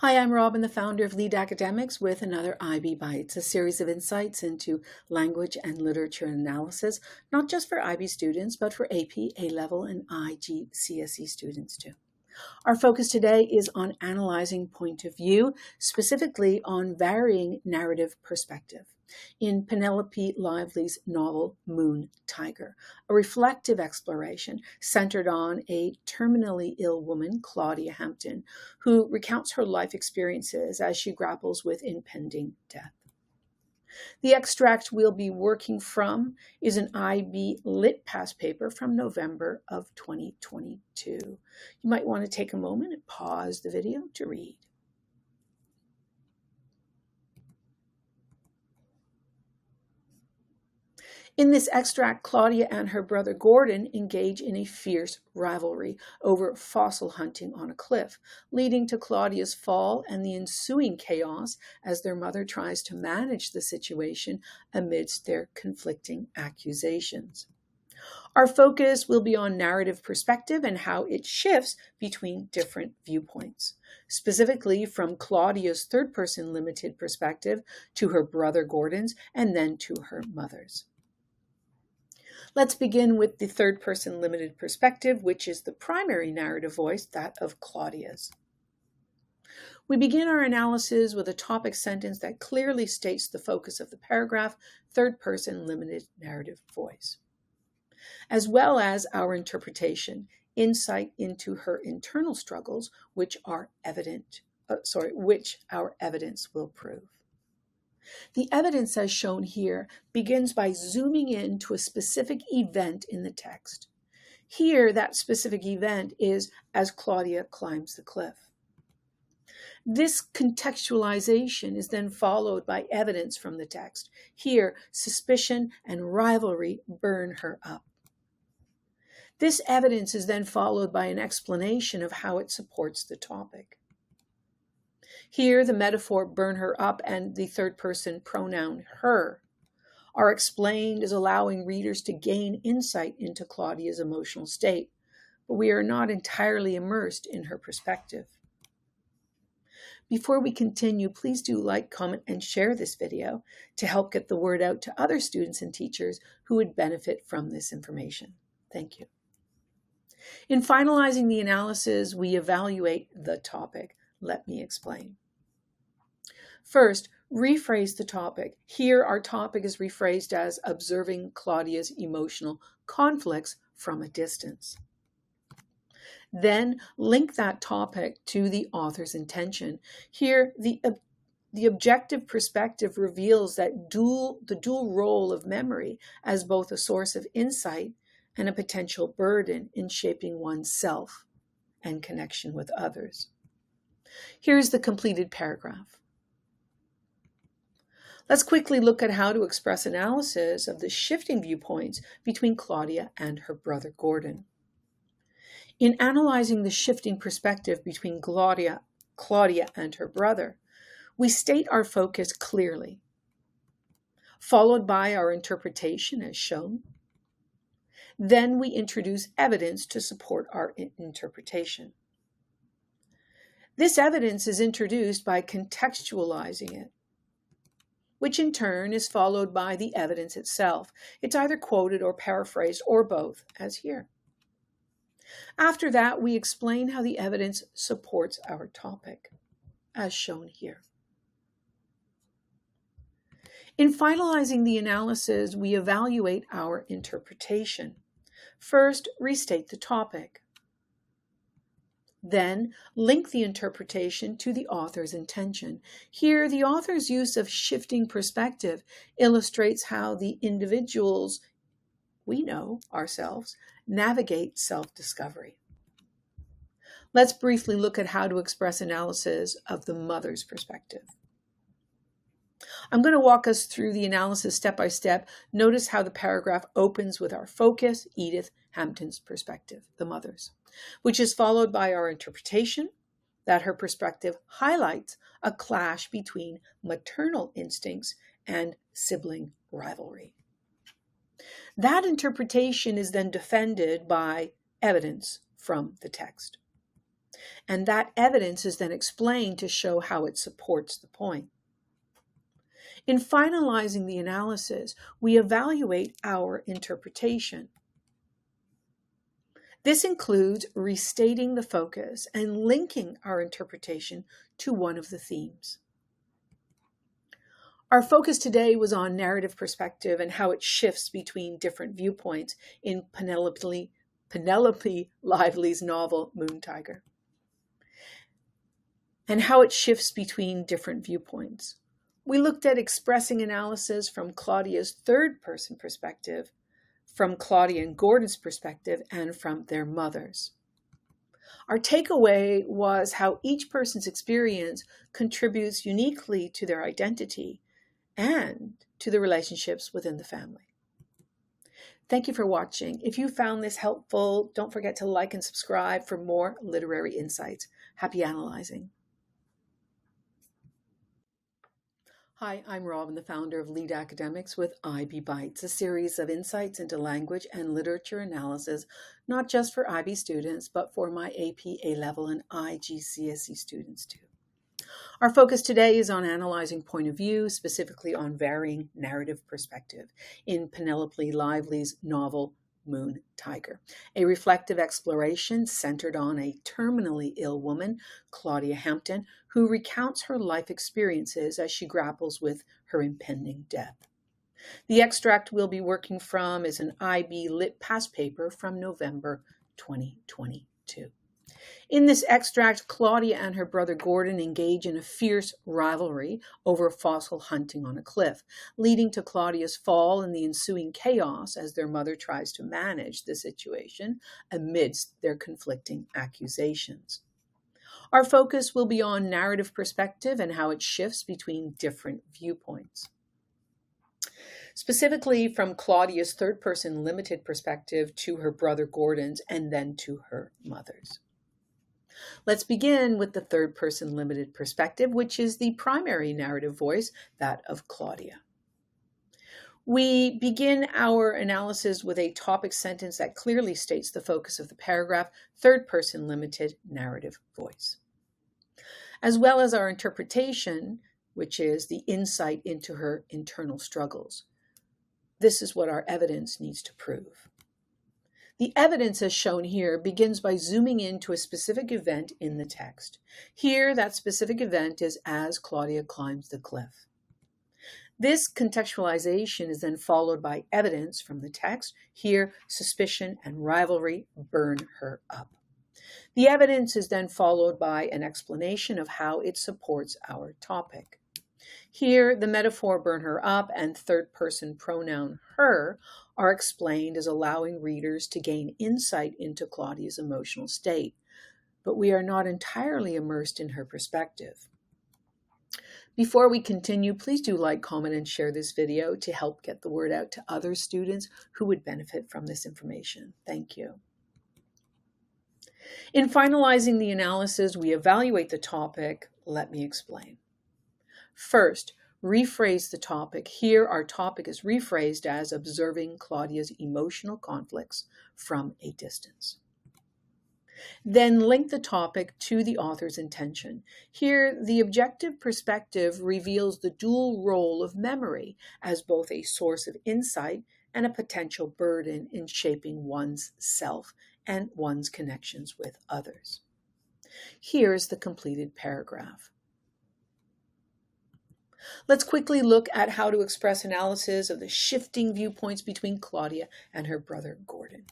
Hi, I'm Robyn, the founder of Lead Academics, with another IB Bites, a series of insights into language and literature analysis, not just for IB students, but for AP, A-Level, and IGCSE students too. Our focus today is on analyzing point of view, specifically on varying narrative perspective. In Penelope Lively's novel Moon Tiger, a reflective exploration centered on a terminally ill woman, Claudia Hampton, who recounts her life experiences as she grapples with impending death. The extract we'll be working from is an IB Lit past paper from November of 2022. You might want to take a moment and pause the video to read. In this extract, Claudia and her brother Gordon engage in a fierce rivalry over fossil hunting on a cliff, leading to Claudia's fall and the ensuing chaos as their mother tries to manage the situation amidst their conflicting accusations. Our focus will be on narrative perspective and how it shifts between different viewpoints, specifically from Claudia's third-person limited perspective to her brother Gordon's and then to her mother's. Let's begin with the third-person limited perspective, which is the primary narrative voice, that of Claudia's. We begin our analysis with a topic sentence that clearly states the focus of the paragraph, third-person limited narrative voice, as well as our interpretation, insight into her internal struggles, which our evidence will prove. The evidence, as shown here, begins by zooming in to a specific event in the text. Here, that specific event is as Claudia climbs the cliff. This contextualization is then followed by evidence from the text. Here, suspicion and rivalry burn her up. This evidence is then followed by an explanation of how it supports the topic. Here, the metaphor burn her up and the third-person pronoun her are explained as allowing readers to gain insight into Claudia's emotional state, but we are not entirely immersed in her perspective. Before we continue, please do like, comment, and share this video to help get the word out to other students and teachers who would benefit from this information. Thank you. In finalizing the analysis, we evaluate the topic. Let me explain. First, rephrase the topic. Here, our topic is rephrased as observing Claudia's emotional conflicts from a distance. Then, link that topic to the author's intention. Here, the objective perspective reveals that the dual role of memory as both a source of insight and a potential burden in shaping one's self and connection with others. Here's the completed paragraph. Let's quickly look at how to express analysis of the shifting viewpoints between Claudia and her brother Gordon. In analyzing the shifting perspective between Claudia and her brother, we state our focus clearly, followed by our interpretation as shown. Then we introduce evidence to support our interpretation. This evidence is introduced by contextualizing it, which in turn is followed by the evidence itself. It's either quoted or paraphrased or both, as here. After that, we explain how the evidence supports our topic, as shown here. In finalizing the analysis, we evaluate our interpretation. First, restate the topic. Then, link the interpretation to the author's intention. Here, the author's use of shifting perspective illustrates how the individuals we know ourselves navigate self-discovery. Let's briefly look at how to express analysis of the mother's perspective. I'm going to walk us through the analysis step by step. Notice how the paragraph opens with our focus, Edith Hampton's perspective, the mother's, which is followed by our interpretation that her perspective highlights a clash between maternal instincts and sibling rivalry. That interpretation is then defended by evidence from the text. And that evidence is then explained to show how it supports the point. In finalizing the analysis, we evaluate our interpretation. This includes restating the focus and linking our interpretation to one of the themes. Our focus today was on narrative perspective and how it shifts between different viewpoints in Penelope Lively's novel Moon Tiger. And how it shifts between different viewpoints. We looked at expressing analysis from Claudia's third-person perspective, from Claudia and Gordon's perspective, and from their mothers. Our takeaway was how each person's experience contributes uniquely to their identity and to the relationships within the family. Thank you for watching. If you found this helpful, don't forget to like and subscribe for more literary insights. Happy analyzing. Hi, I'm Robyn, the founder of Lead Academics with IB Bites, a series of insights into language and literature analysis, not just for IB students, but for my AP A-level and IGCSE students too. Our focus today is on analyzing point of view, specifically on varying narrative perspective in Penelope Lively's novel Moon Tiger, a reflective exploration centered on a terminally ill woman, Claudia Hampton, who recounts her life experiences as she grapples with her impending death. The extract we'll be working from is an IB Lit past paper from November 2022. In this extract, Claudia and her brother Gordon engage in a fierce rivalry over fossil hunting on a cliff, leading to Claudia's fall and the ensuing chaos as their mother tries to manage the situation amidst their conflicting accusations. Our focus will be on narrative perspective and how it shifts between different viewpoints. Specifically from Claudia's third-person limited perspective to her brother Gordon's and then to her mother's. Let's begin with the third-person limited perspective, which is the primary narrative voice, that of Claudia. We begin our analysis with a topic sentence that clearly states the focus of the paragraph, third-person limited narrative voice, as well as our interpretation, which is the insight into her internal struggles. This is what our evidence needs to prove. The evidence, as shown here, begins by zooming into a specific event in the text. Here, that specific event is as Claudia climbs the cliff. This contextualization is then followed by evidence from the text. Here, suspicion and rivalry burn her up. The evidence is then followed by an explanation of how it supports our topic. Here, the metaphor burn her up and third-person pronoun her are explained as allowing readers to gain insight into Claudia's emotional state, but we are not entirely immersed in her perspective. Before we continue, please do like, comment, and share this video to help get the word out to other students who would benefit from this information. Thank you. In finalizing the analysis, we evaluate the topic. Let me explain. First, rephrase the topic. Here, our topic is rephrased as observing Claudia's emotional conflicts from a distance. Then link the topic to the author's intention. Here, the objective perspective reveals the dual role of memory as both a source of insight and a potential burden in shaping one's self and one's connections with others. Here's the completed paragraph. Let's quickly look at how to express analysis of the shifting viewpoints between Claudia and her brother Gordon.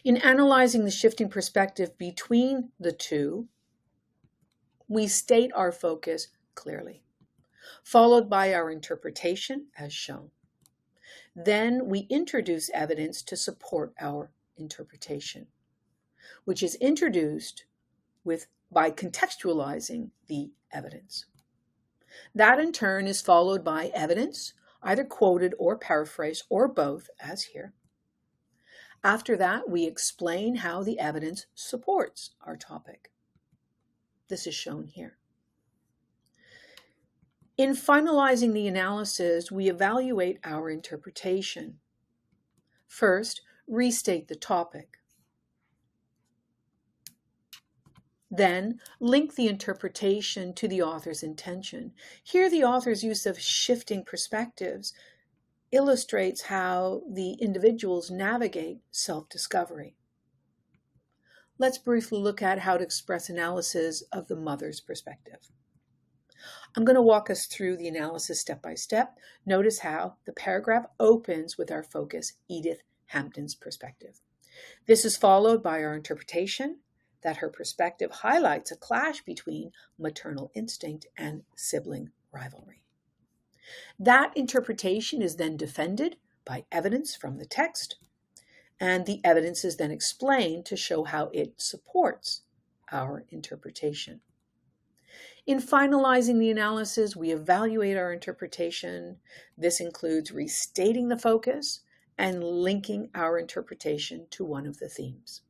In analyzing the shifting perspective between the two, we state our focus clearly, followed by our interpretation as shown. Then we introduce evidence to support our interpretation, which is introduced by contextualizing the evidence. That in turn is followed by evidence, either quoted or paraphrased or both, as here. After that, we explain how the evidence supports our topic. This is shown here. In finalizing the analysis, we evaluate our interpretation. First, restate the topic. Then, link the interpretation to the author's intention. Here, the author's use of shifting perspectives illustrates how the individuals navigate self-discovery. Let's briefly look at how to express analysis of the mother's perspective. I'm going to walk us through the analysis step by step. Notice how the paragraph opens with our focus, Edith Hampton's perspective. This is followed by our interpretation that her perspective highlights a clash between maternal instinct and sibling rivalry. That interpretation is then defended by evidence from the text, and the evidence is then explained to show how it supports our interpretation. In finalizing the analysis, we evaluate our interpretation. This includes restating the focus and linking our interpretation to one of the themes.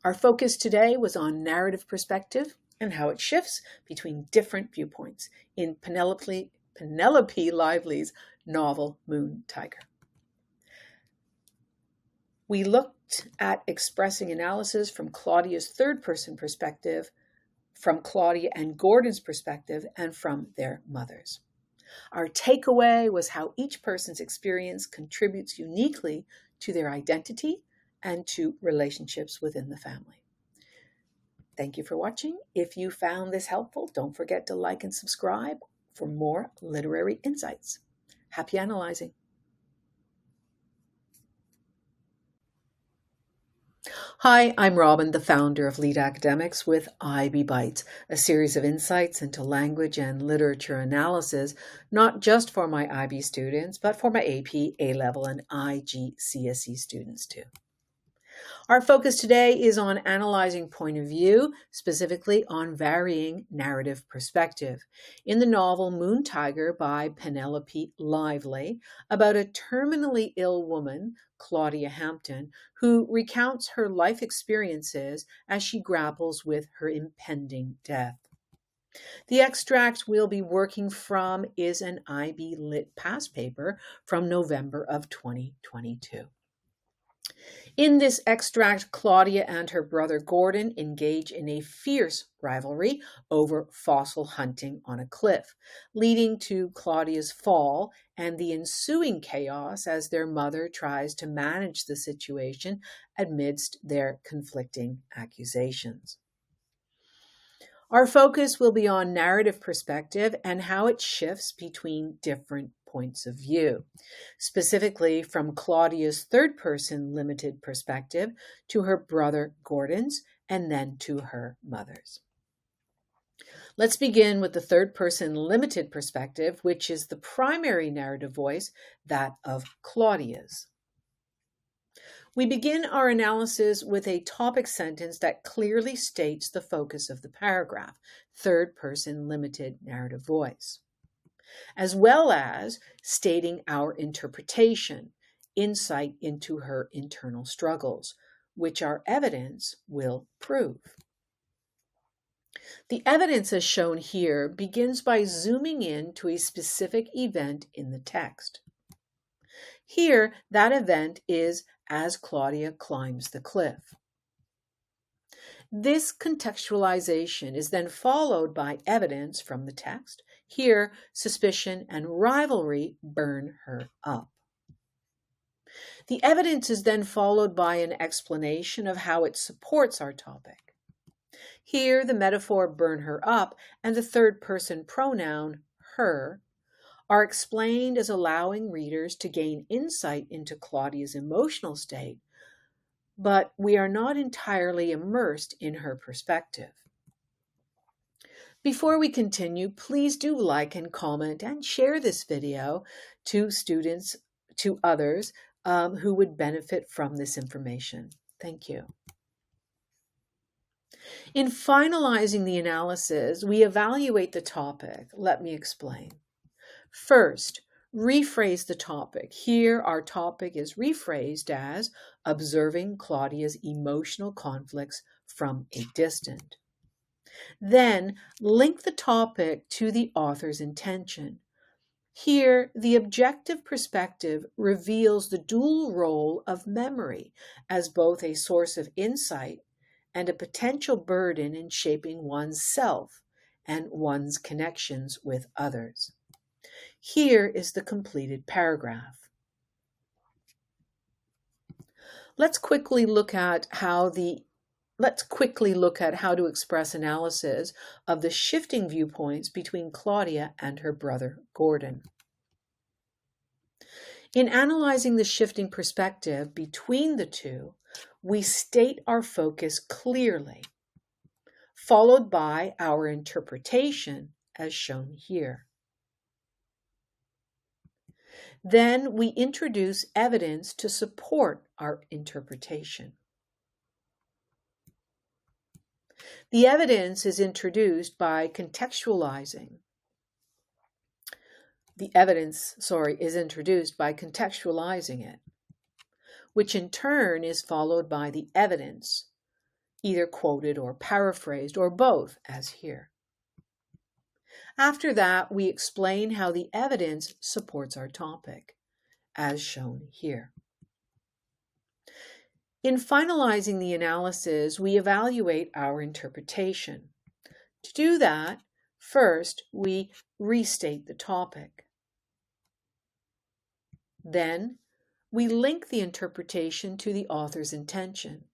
Our focus today was on narrative perspective and how it shifts between different viewpoints in Penelope Lively's novel Moon Tiger. We looked at expressing analysis from Claudia's third-person perspective, from Claudia and Gordon's perspective, and from their mothers. Our takeaway was how each person's experience contributes uniquely to their identity and to relationships within the family. Thank you for watching. If you found this helpful, don't forget to like and subscribe for more literary insights. Happy analyzing. Hi, I'm Robyn, the founder of Lead Academics with IB Bites, a series of insights into language and literature analysis, not just for my IB students, but for my AP, A-level, and IGCSE students too. Our focus today is on analyzing point of view, specifically on varying narrative perspective. In the novel Moon Tiger by Penelope Lively, about a terminally ill woman, Claudia Hampton, who recounts her life experiences as she grapples with her impending death. The extract we'll be working from is an IB Lit past paper from November of 2022. In this extract, Claudia and her brother Gordon engage in a fierce rivalry over fossil hunting on a cliff, leading to Claudia's fall and the ensuing chaos as their mother tries to manage the situation amidst their conflicting accusations. Our focus will be on narrative perspective and how it shifts between different points of view, specifically from Claudia's third-person limited perspective to her brother Gordon's and then to her mother's. Let's begin with the third-person limited perspective, which is the primary narrative voice, that of Claudia's. We begin our analysis with a topic sentence that clearly states the focus of the paragraph, third-person limited narrative voice, as well as stating our interpretation, insight into her internal struggles, which our evidence will prove. The evidence as shown here begins by zooming in to a specific event in the text. Here, that event is as Claudia climbs the cliff. This contextualization is then followed by evidence from the text. Here, suspicion and rivalry burn her up. The evidence is then followed by an explanation of how it supports our topic. Here, the metaphor burn her up and the third-person pronoun, her, are explained as allowing readers to gain insight into Claudia's emotional state, but we are not entirely immersed in her perspective. Before we continue, please do like and comment and share this video to students, to others who would benefit from this information. Thank you. In finalizing the analysis, we evaluate the topic. Let me explain. First, rephrase the topic. Here, our topic is rephrased as observing Claudia's emotional conflicts from a distance. Then, link the topic to the author's intention. Here, the objective perspective reveals the dual role of memory as both a source of insight and a potential burden in shaping one's self and one's connections with others. Here is the completed paragraph. Let's quickly look at how to express analysis of the shifting viewpoints between Claudia and her brother Gordon. In analyzing the shifting perspective between the two, we state our focus clearly, followed by our interpretation as shown here. Then we introduce evidence to support our interpretation. The evidence is introduced by contextualizing. Is introduced by contextualizing it, which in turn is followed by the evidence, either quoted or paraphrased, or both, as here. After that, we explain how the evidence supports our topic, as shown here. In finalizing the analysis, we evaluate our interpretation. To do that, first, we restate the topic. Then, we link the interpretation to the author's intention.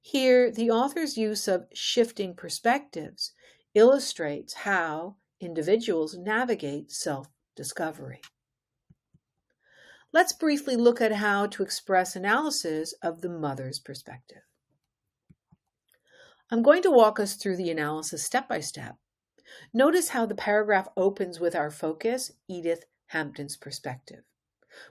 Here, the author's use of shifting perspectives illustrates how individuals navigate self-discovery. Let's briefly look at how to express analysis of the mother's perspective. I'm going to walk us through the analysis step by step. Notice how the paragraph opens with our focus, Edith Hampton's perspective,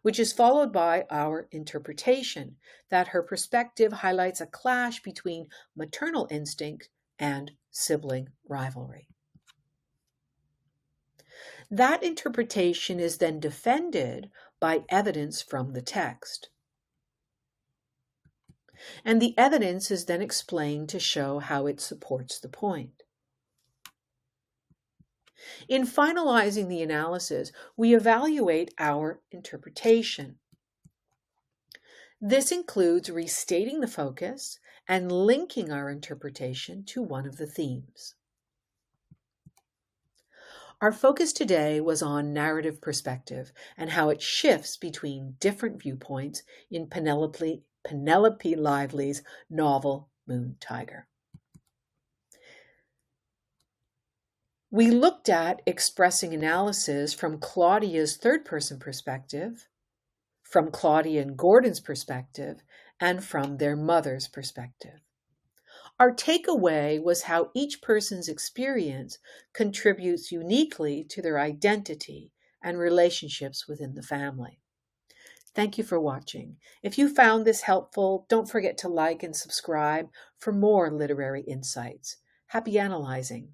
which is followed by our interpretation that her perspective highlights a clash between maternal instinct and sibling rivalry. That interpretation is then defended by evidence from the text. And the evidence is then explained to show how it supports the point. In finalizing the analysis, we evaluate our interpretation. This includes restating the focus and linking our interpretation to one of the themes. Our focus today was on narrative perspective and how it shifts between different viewpoints in Penelope Lively's novel Moon Tiger. We looked at expressing analysis from Claudia's third-person perspective, from Claudia and Gordon's perspective, and from their mother's perspective. Our takeaway was how each person's experience contributes uniquely to their identity and relationships within the family. Thank you for watching. If you found this helpful, don't forget to like and subscribe for more literary insights. Happy analyzing.